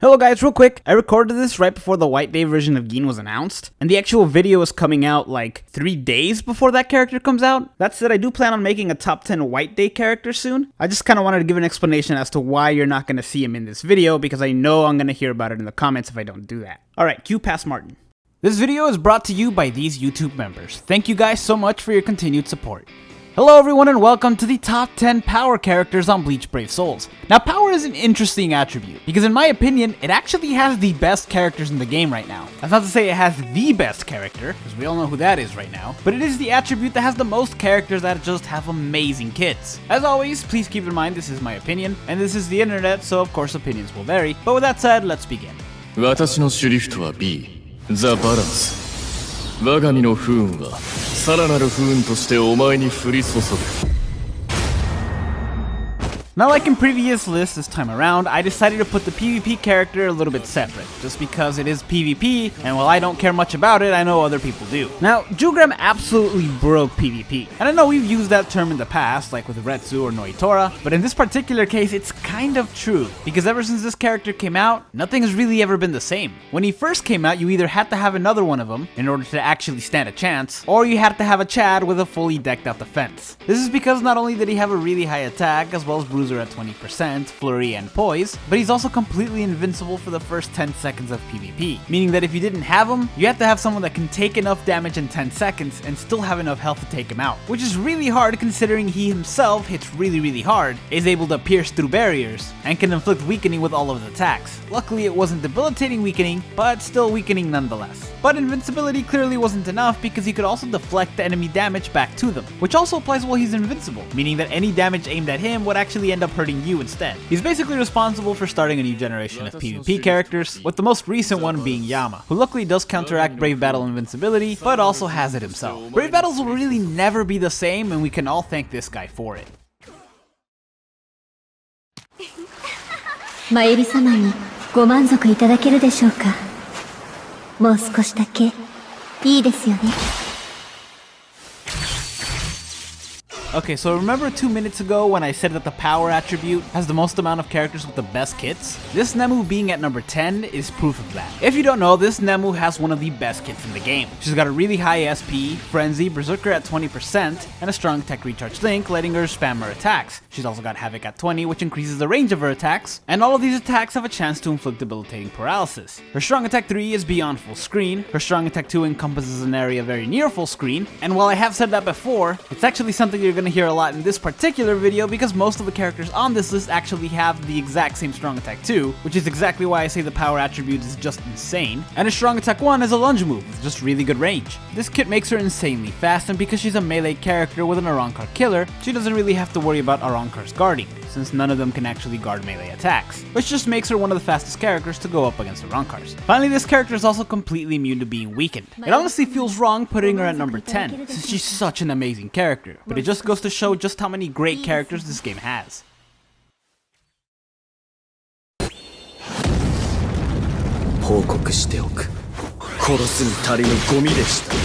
Hello guys, real quick, I recorded this right before the White Day version of Gin was announced, and the actual video is coming out like 3 days before that character comes out. That said, I do plan on making a top 10 White Day character soon. I just kind of wanted to give an explanation as to why you're not going to see him in this video, because I know I'm going to hear about it in the comments if I don't do that. Alright, cue Pass Martin. This video is brought to you by these YouTube members. Thank you guys so much for your continued support. Hello everyone and welcome to the top 10 power characters on Bleach Brave Souls. Now power is an interesting attribute, because in my opinion, it actually has the best characters in the game right now. That's not to say it has the best character, because we all know who that is right now, but it is the attribute that has the most characters that just have amazing kits. As always, please keep in mind this is my opinion, and this is the internet, so of course opinions will vary, but with that said, let's begin. 私のシュリフトは B、ザ・バランス。我が身の不運はさらなる不運としてお前に降り注ぐ。 Now, like in previous lists this time around, I decided to put the PvP character a little bit separate, just because it is PvP, and while I don't care much about it, I know other people do. Now, Joogram absolutely broke PvP, and I know we've used that term in the past, like with Retsu or Noitora, but in this particular case, it's kind of true, because ever since this character came out, nothing has really ever been the same. When he first came out, you either had to have another one of them in order to actually stand a chance, or you had to have a Chad with a fully decked out defense. This is because not only did he have a really high attack, as well as Bruiser at 20%, Flurry, and Poise, but he's also completely invincible for the first 10 seconds of PvP, meaning that if you didn't have him, you have to have someone that can take enough damage in 10 seconds and still have enough health to take him out, which is really hard considering he himself hits really hard, is able to pierce through barriers, and can inflict weakening with all of his attacks. Luckily it wasn't debilitating weakening, but still weakening nonetheless. But invincibility clearly wasn't enough because he could also deflect the enemy damage back to them, which also applies while he's invincible, meaning that any damage aimed at him would actually end up hurting you instead. He's basically responsible for starting a new generation of PvP characters, with the most recent one being Yama, who luckily does counteract Brave Battle invincibility, but also has it himself. Brave Battles will really never be the same, and we can all thank this guy for it. マユリ様にご満足いただけるでしょうか。もう少しだけいいですよね。 Okay, so remember 2 minutes ago when I said that the power attribute has the most amount of characters with the best kits? This Nemu being at number 10 is proof of that. If you don't know, this Nemu has one of the best kits in the game. She's got a really high SP, Frenzy, Berserker at 20%, and a strong tech recharge link, letting her spam her attacks. She's also got Havoc at 20, which increases the range of her attacks, and all of these attacks have a chance to inflict debilitating paralysis. Her strong attack 3 is beyond full screen, her strong attack 2 encompasses an area very near full screen, and while I have said that before, it's actually something you're gonna hear a lot in this particular video because most of the characters on this list actually have the exact same strong attack 2, which is exactly why I say the power attribute is just insane, and a strong attack 1 is a lunge move with just really good range. This kit makes her insanely fast, and because she's a melee character with an Arrancar killer, she doesn't really have to worry about Arrancar's guarding, since none of them can actually guard melee attacks, which just makes her one of the fastest characters to go up against Arrancars. Finally, this character is also completely immune to being weakened. It honestly feels wrong putting her at number 10, since she's such an amazing character, but it just goes to show just how many great characters this game has. 報告しておく。殺すに足りぬゴミでした。と。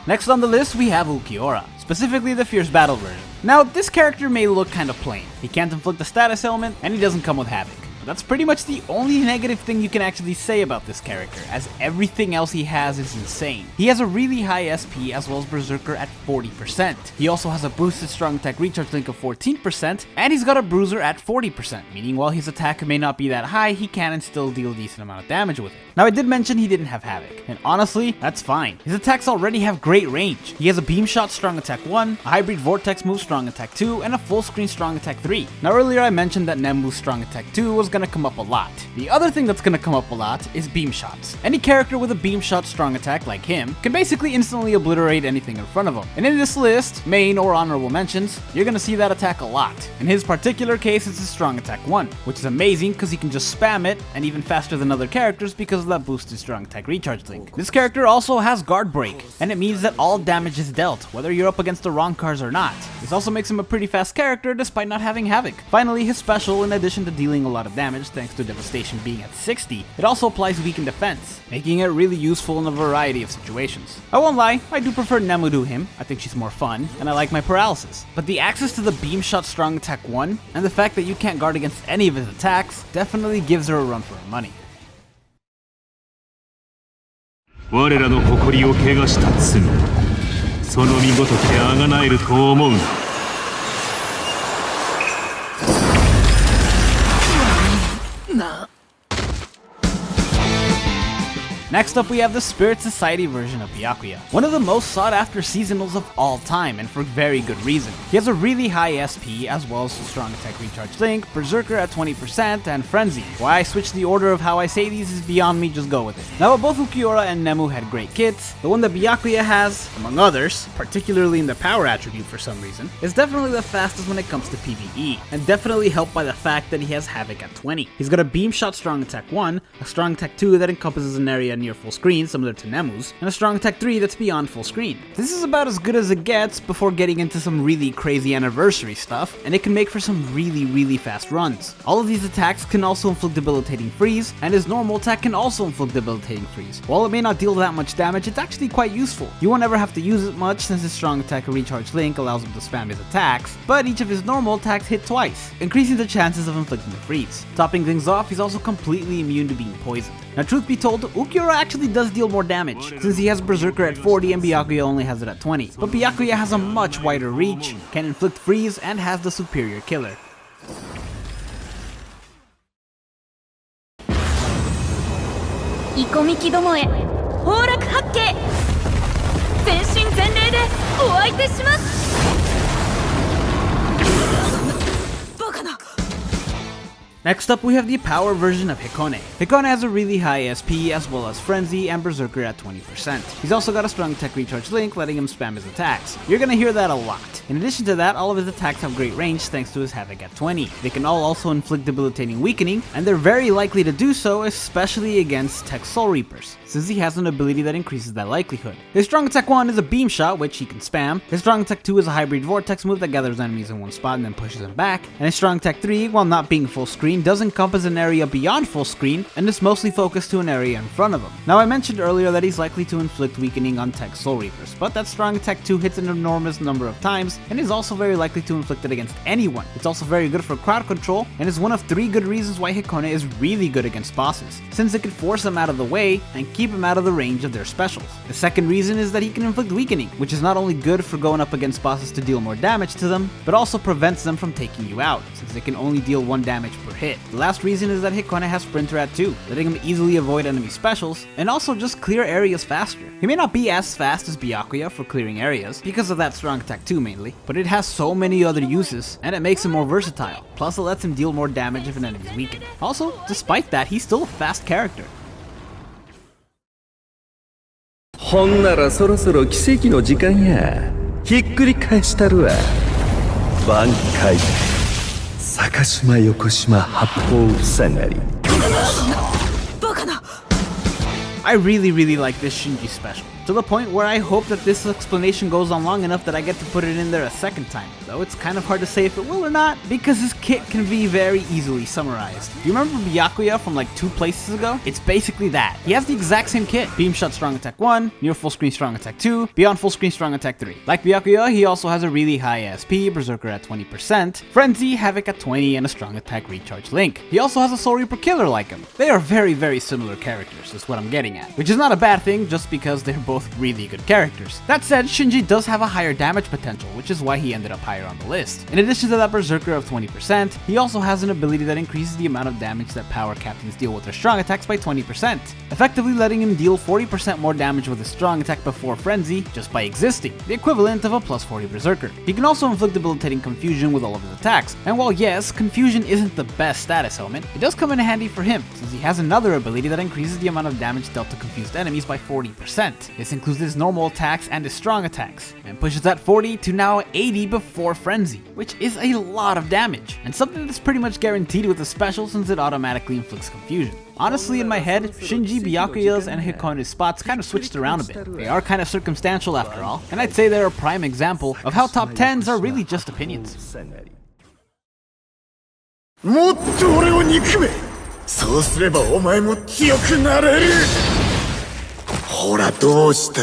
Next on the list, we have Ukiora, specifically the Fierce Battle version. Now, this character may look kind of plain. He can't inflict the status element, and he doesn't come with Havoc. But that's pretty much the only negative thing you can actually say about this character, as everything else he has is insane. He has a really high SP as well as Berserker at 40%. He also has a boosted strong attack recharge link of 14%, and he's got a Bruiser at 40%, meaning while his attack may not be that high, he can and still deal a decent amount of damage with it. Now, I did mention he didn't have Havoc, and honestly, that's fine. His attacks already have great range. He has a Beam Shot strong attack 1, a hybrid Vortex move strong attack 2, and a full screen strong attack 3. Now, earlier I mentioned that Nemu's strong attack 2 was gonna come up a lot. The other thing that's gonna come up a lot is Beam Shots. Any character with a Beam Shot strong attack like him can basically instantly obliterate anything in front of him. And in this list, main or honorable mentions, you're gonna see that attack a lot. In his particular case, it's his strong attack 1, which is amazing because he can just spam it, and even faster than other characters because of that boosted strong attack recharge link. This character also has guard break, and it means that all damage is dealt, whether you're up against the Arrancars or not. This also makes him a pretty fast character despite not having Havoc. Finally, his special, in addition to dealing a lot of damage, damage thanks to devastation being at 60, it also applies weaken defense, making it really useful in a variety of situations. I won't lie, I do prefer Nemu to him, I think she's more fun, and I like my paralysis. But the access to the beam shot strong attack 1, and the fact that you can't guard against any of his attacks, definitely gives her a run for her money. 我らの誇りを汚した罪、その身ごときあがなえると思うな。 Next up, we have the Spirit Society version of Yakuya, one of the most sought after seasonals of all time, and for very good reason. He has a really high SP, as well as a strong attack recharge link, Berserker at 20%, and Frenzy. Why I switched the order of how I say these is beyond me, just go with it. Now, while both Ukiora and Nemu had great kits, the one that Byakuya has, among others, particularly in the power attribute for some reason, is definitely the fastest when it comes to PvE, and definitely helped by the fact that he has Havoc at 20. He's got a Beam Shot Strong Attack 1, a Strong Attack 2 that encompasses an area near full screen, similar to Nemu's, and a Strong Attack 3 that's beyond full screen. This is about as good as it gets before getting into some really crazy anniversary stuff, and it can make for some really fast runs. All of these attacks can also inflict debilitating freeze, and his normal attack can also inflict debilitating freeze. While it may not deal that much damage, it's actually quite useful. You won't ever have to use it much since his Strong Attack and Recharge Link allows him to spam his attacks, but each of his normal attacks hit twice, increasing the chances of inflicting the freeze. Topping things off, he's also completely immune to being poisoned. Now, truth be told, Ukiora actually does deal more damage, since he has Berserker at 40 and Byakuya only has it at 20. But Byakuya has a much wider reach, can inflict freeze, and has the superior killer. Ikomiki domo e, horaku hakke! Zenshin zenrei de oaite shimasu! Next up, we have the power version of Hikone. Hikone has a really high SP, as well as Frenzy and Berserker at 20%. He's also got a strong attack recharge link, letting him spam his attacks. You're gonna hear that a lot. In addition to that, all of his attacks have great range thanks to his Havoc at 20. They can all also inflict debilitating weakening, and they're very likely to do so, especially against Tech Soul Reapers, since he has an ability that increases that likelihood. His strong attack 1 is a beam shot, which he can spam. His strong attack 2 is a hybrid vortex move that gathers enemies in one spot and then pushes them back. And his strong attack 3, while not being full screen, does encompass an area beyond full screen and is mostly focused to an area in front of him. Now, I mentioned earlier that he's likely to inflict weakening on Tech Soul Reapers, but that strong attack 2 hits an enormous number of times and is also very likely to inflict it against anyone. It's also very good for crowd control and is one of 3 good reasons why Hikone is really good against bosses, since it can force them out of the way and keep them out of the range of their specials. The second reason is that he can inflict weakening, which is not only good for going up against bosses to deal more damage to them, but also prevents them from taking you out, since they can only deal 1 damage per hit. The last reason is that Hikone has Sprinter at 2, letting him easily avoid enemy specials, and also just clear areas faster. He may not be as fast as Byakuya for clearing areas, because of that strong attack 2 mainly, but it has so many other uses, and it makes him more versatile. Plus, it lets him deal more damage if an enemy is weakened. Also, despite that, he's still a fast character. ほんならそろそろ奇跡の時間や。ひっくり返したるわ。挽回。坂島横島八方塞がり。バカな。 I really like this Shinji special, to the point where I hope that this explanation goes on long enough that I get to put it in there a second time, though it's kind of hard to say if it will or not, because his kit can be very easily summarized. You remember Byakuya from like 2 places ago? It's basically that. He has the exact same kit: Beam Shot Strong Attack 1, Near Full Screen Strong Attack 2, Beyond Full Screen Strong Attack 3. Like Byakuya, he also has a really high SP, Berserker at 20%, Frenzy, Havoc at 20, and a Strong Attack Recharge Link. He also has a Soul Reaper Killer like him. They are very similar characters, is what I'm getting at, which is not a bad thing just because they're both really good characters. That said, Shinji does have a higher damage potential, which is why he ended up higher on the list. In addition to that Berserker of 20%, he also has an ability that increases the amount of damage that power captains deal with their strong attacks by 20%, effectively letting him deal 40% more damage with his strong attack before Frenzy just by existing, the equivalent of a plus 40 Berserker. He can also inflict debilitating confusion with all of his attacks, and while yes, confusion isn't the best status element, it does come in handy for him, since he has another ability that increases the amount of damage dealt to confused enemies by 40%. This includes his normal attacks and his strong attacks, and pushes that 40 to now 80 before Frenzy, which is a lot of damage, and something that's pretty much guaranteed with the special since it automatically inflicts confusion. Honestly, in my head, Shinji, Byakuya's, and Hikone's spots kind of switched around a bit. They are kind of circumstantial after all, and I'd say they're a prime example of how top 10s are really just opinions. もっと俺を憎め。そうすればお前も強くなれる。ほらどうした。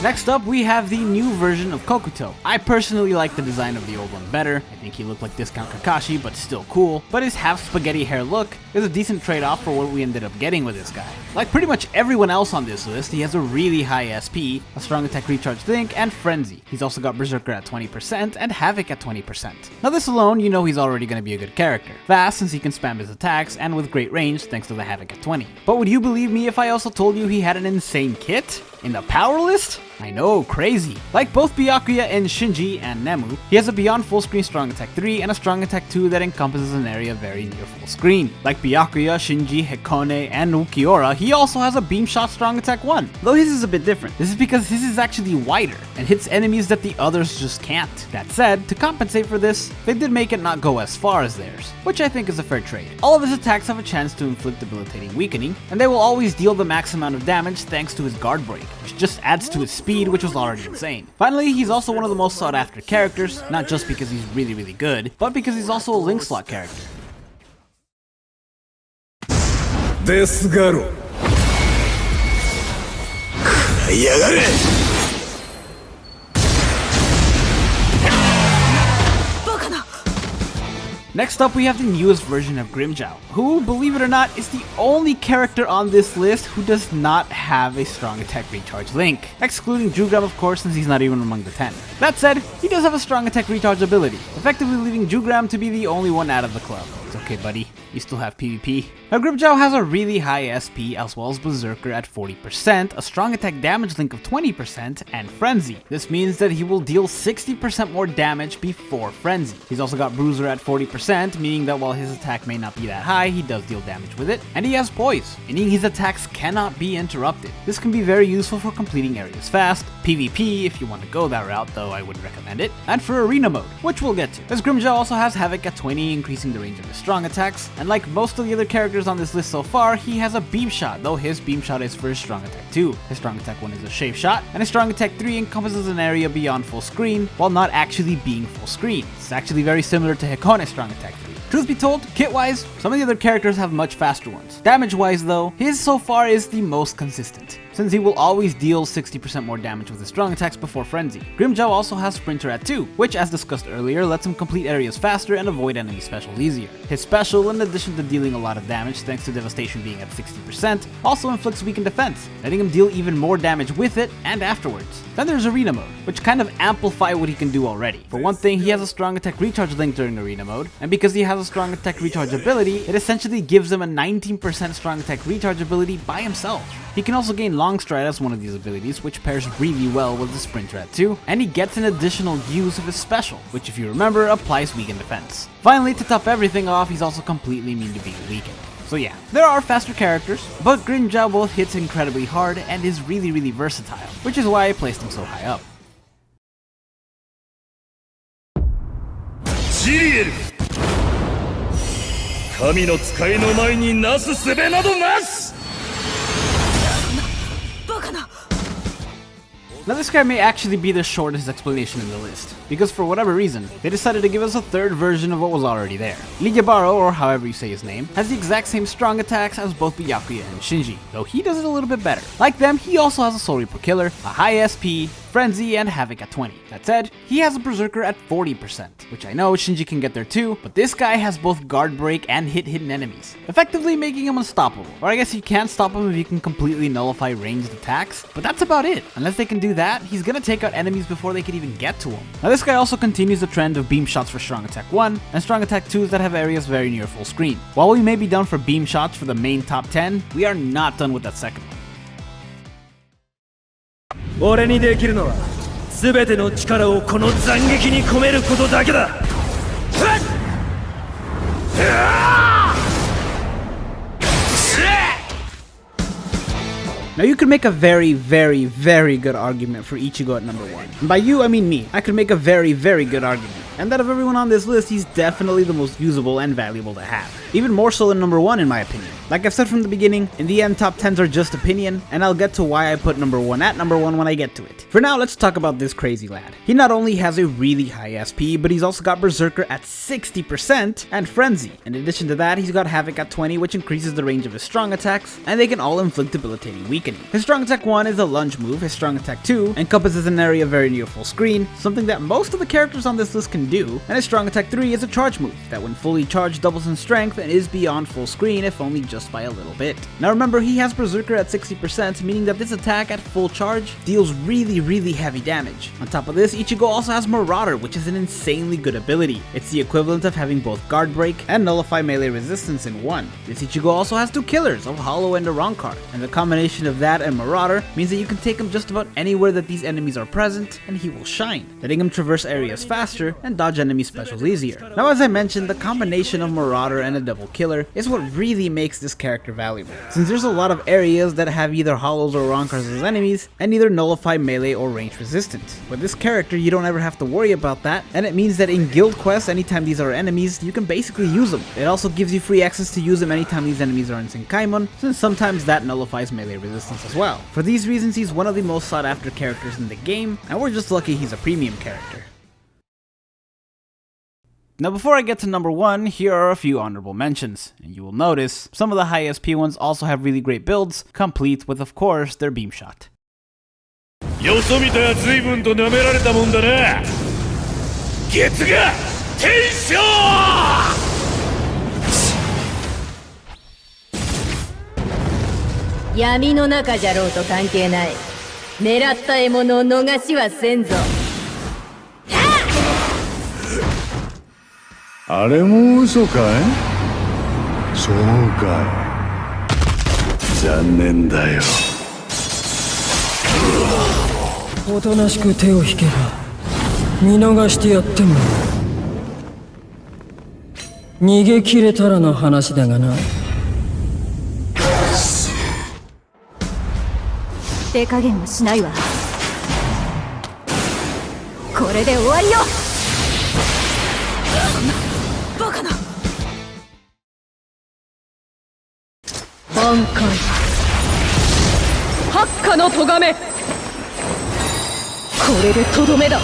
Next up, we have the new version of Kokuto. I personally like the design of the old one better. I think he looked like Discount Kakashi, but still cool. But his half spaghetti hair look is a decent trade-off for what we ended up getting with this guy. Like pretty much everyone else on this list, he has a really high SP, a strong attack recharge link, and frenzy. He's also got Berserker at 20% and Havoc at 20%. Now this alone, you know he's already going to be a good character. Fast since he can spam his attacks, and with great range thanks to the Havoc at 20. But would you believe me if I also told you he had an insane kit? In the power list? I know, crazy. Like both Byakuya and Shinji and Nemu, he has a beyond full screen strong attack 3 and a strong attack 2 that encompasses an area very near full screen. Like Byakuya, Shinji, Hikone, and ukiora, he also has a beam shot strong attack 1. Though his is a bit different. This is because his is actually wider and hits enemies that the others just can't. That said, to compensate for this, they did make it not go as far as theirs, which I think is a fair trade. All of his attacks have a chance to inflict debilitating weakening, and they will always deal the max amount of damage thanks to his guard break, which just adds to his speed, which was already insane. Finally, he's also one of the most sought after characters, not just because he's really good, but because he's also a link slot character. デスガロ食らいやがれ。 Next up, we have the newest version of Grimja, who, believe it or not, is the only character on this list who does not have a strong attack recharge link, excluding Joogram of course since he's not even among the 10. That said, he does have a strong attack recharge ability, effectively leaving Joogram to be the only one out of the club. It's okay buddy, you still have PvP. Now Grimja has a really high SP as well as Berserker at 40%, a strong attack damage link of 20%, and Frenzy. This means that he will deal 60% more damage before Frenzy. He's also got Bruiser at 40%, meaning that while his attack may not be that high, he does deal damage with it. And he has Poise, meaning his attacks cannot be interrupted. This can be very useful for completing areas fast, PvP if you want to go that route, though I wouldn't recommend it, and for arena mode, which we'll get to. As Grimja also has Havoc at 20, increasing the range of his strong attacks, and like most of the other characters on this list so far, he has a beam shot, though his beam shot is for his strong attack 2. His strong attack 1 is a shave shot, and his strong attack 3 encompasses an area beyond full screen, while not actually being full screen. It's actually very similar to Hikone's strong attack 3. Truth be told, kit-wise, some of the other characters have much faster ones. Damage-wise though, his so far is the most consistent, since he will always deal 60% more damage with his strong attacks before Frenzy. Grimja also has Sprinter at 2, which as discussed earlier lets him complete areas faster and avoid enemy specials easier. His special, in addition to dealing a lot of damage thanks to Devastation being at 60%, also inflicts weakened defense, letting him deal even more damage with it and afterwards. Then there's Arena Mode, which kind of amplify what he can do already. For one thing, he has a strong attack recharge link during Arena Mode, and because he has a strong attack recharge ability, it essentially gives him a 19% strong attack recharge ability by himself. He can also gain Long Stride as one of these abilities, which pairs really well with the Sprinter at 2, and he gets an additional use of his special, which if you remember, applies weakened defense. Finally, to top everything off, he's also completely immune to being weakened. So yeah, there are faster characters, but Grimja both hits incredibly hard and is really versatile, which is why I placed him so high up. ジリエル神の使いの前になす術などなし Now this guy may actually be the shortest explanation in the list, because for whatever reason, they decided to give us a third version of what was already there. Ligyabaro, or however you say his name, has the exact same strong attacks as both Byakuya and Shinji, though he does it a little bit better. Like them, he also has a Soul Reaper Killer, a high SP, Frenzy, and Havoc at 20. That said, he has a Berserker at 40%, which I know Shinji can get there too, but this guy has both Guard Break and hit hidden enemies, effectively making him unstoppable. Or I guess you can't stop him if you can completely nullify ranged attacks, but that's about it. Unless they can do that, he's gonna take out enemies before they can even get to him. Now this guy also continues the trend of beam shots for strong attack 1, and strong attack 2s that have areas very near full screen. While we may be done for beam shots for the main top 10, we are not done with that second one. 俺にできるのは全ての力をこの斬撃に込めることだけだ。 Now you could make a very good argument for Ichigo at number 1. And by you, I mean me. I could make a very good argument. and that of everyone on this list, he's definitely the most usable and valuable to have. Even more so than number 1 in my opinion. Like I've said from the beginning, in the end top 10s are just opinion, and I'll get to why I put number 1 at number 1 when I get to it. For now, let's talk about this crazy lad. He not only has a really high SP, but he's also got Berserker at 60% and Frenzy. In addition to that, he's got Havoc at 20, which increases the range of his strong attacks, and they can all inflict debilitating weakening. His strong attack 1 is a lunge move, his strong attack 2 encompasses an area very near full screen, something that most of the characters on this list can do, and his strong attack 3 is a charge move that when fully charged doubles in strength and is beyond full screen if only just by a little bit. Now remember, he has Berserker at 60%, meaning that this attack at full charge deals really heavy damage. On top of this, Ichigo also has Marauder, which is an insanely good ability. It's the equivalent of having both Guard Break and Nullify melee resistance in one. This Ichigo also has 2 killers of Hollow and Arankar, and the combination of that and Marauder means that you can take him just about anywhere that these enemies are present and he will shine, letting him traverse areas faster and dodge enemy specials easier. Now as I mentioned, the combination of Marauder and a double killer is what really makes this character valuable, since there's a lot of areas that have either Hollows or Arankars as enemies and neither Nullify melee or range resistance. With this character, you don't ever have to worry about that, and it means that in guild quests, anytime these are enemies, you can basically use them. It also gives you free access to use them anytime these enemies are in Senkaimon, since sometimes that nullifies melee resistance as well. For these reasons, he's one of the most sought after characters in the game, and we're just lucky he's a premium character. Now before I get to number 1, here are a few honorable mentions, and you will notice some of the high SP ones also have really great builds, complete with of course their beam shot. よそ見たら随分と舐められたもんだな。月が天章。闇の中じゃろうと関係ない。狙った獲物を逃しはせんぞ。あれも嘘かい？そうかい。残念だよ。おとなしく手を引けば見逃してやっても逃げ切れたらの話だがな。手加減もしないわ。これで終わりよ。バカな。挽回。八下の咎め。これでとどめだ。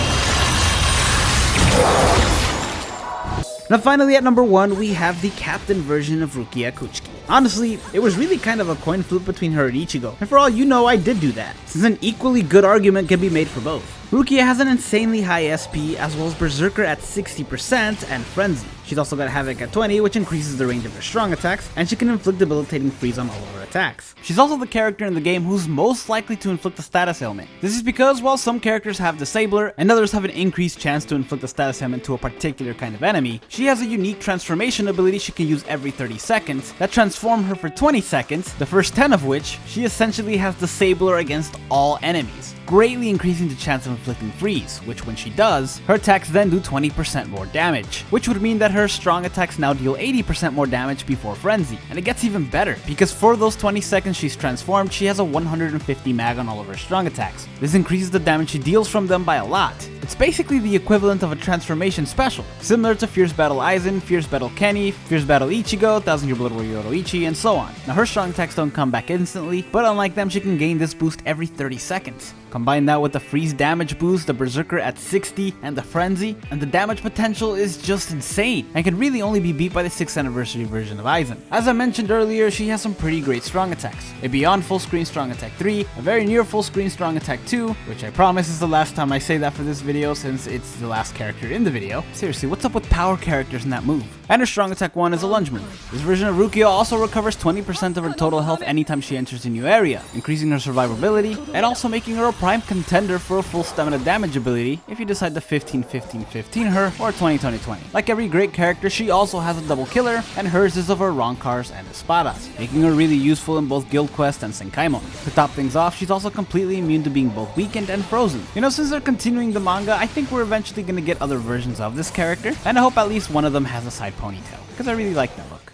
Now finally at number 1, we have the captain version of Rukia Kuchiki. Honestly, it was really kind of a coin flip between her and Ichigo, and for all you know, I did do that, since an equally good argument can be made for both. Rukia has an insanely high SP, as well as Berserker at 60% and Frenzy. She's also got Havoc at 20, which increases the range of her strong attacks, and she can inflict debilitating freeze on all of her attacks. She's also the character in the game who's most likely to inflict a status ailment. This is because while some characters have Disabler, and others have an increased chance to inflict a status ailment to a particular kind of enemy, she has a unique transformation ability she can use every 30 seconds that transform her for 20 seconds, the first 10 of which she essentially has Disabler against all enemies, greatly increasing the chance of inflicting freeze, which when she does, her attacks then do 20% more damage, which would mean that her strong attacks now deal 80% more damage before Frenzy. And it gets even better, because for those 20 seconds she's transformed, she has a 150 mag on all of her strong attacks. This increases the damage she deals from them by a lot. It's basically the equivalent of a transformation special, similar to Fierce Battle Aizen, Fierce Battle Kenny, Fierce Battle Ichigo, 1000 Year Blood Warrior Oroichi, and so on. Now her strong attacks don't come back instantly, but unlike them, she can gain this boost every 30 seconds. Combine that with the freeze damage boost, the Berserker at 60, and the Frenzy, and the damage potential is just insane, and can really only be beat by the 6th anniversary version of Aizen. As I mentioned earlier, she has some pretty great strong attacks. A beyond full screen strong attack 3, a very near full screen strong attack 2, which I promise is the last time I say that for this video since it's the last character in the video. Seriously, what's up with power characters in that move? And her strong attack 1 is a lunge move. This version of Rukia also recovers 20% of her total health anytime she enters a new area, increasing her survivability, and also making her a prime contender for a full stamina damage ability if you decide to 15-15-15 her or 20-20-20. Like every great character, she also has a double killer, and hers is of her Rankars and Espadas, making her really useful in both Guild Quest and Senkaimon. To top things off, she's also completely immune to being both weakened and frozen. You know, since they're continuing the manga, I think we're eventually gonna get other versions of this character, and I hope at least one of them has a side ponytail, because I really like that look.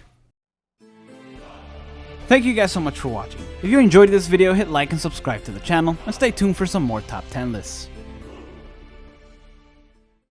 Thank you guys so much for watching. If you enjoyed this video, hit like and subscribe to the channel, and stay tuned for some more top 10 lists.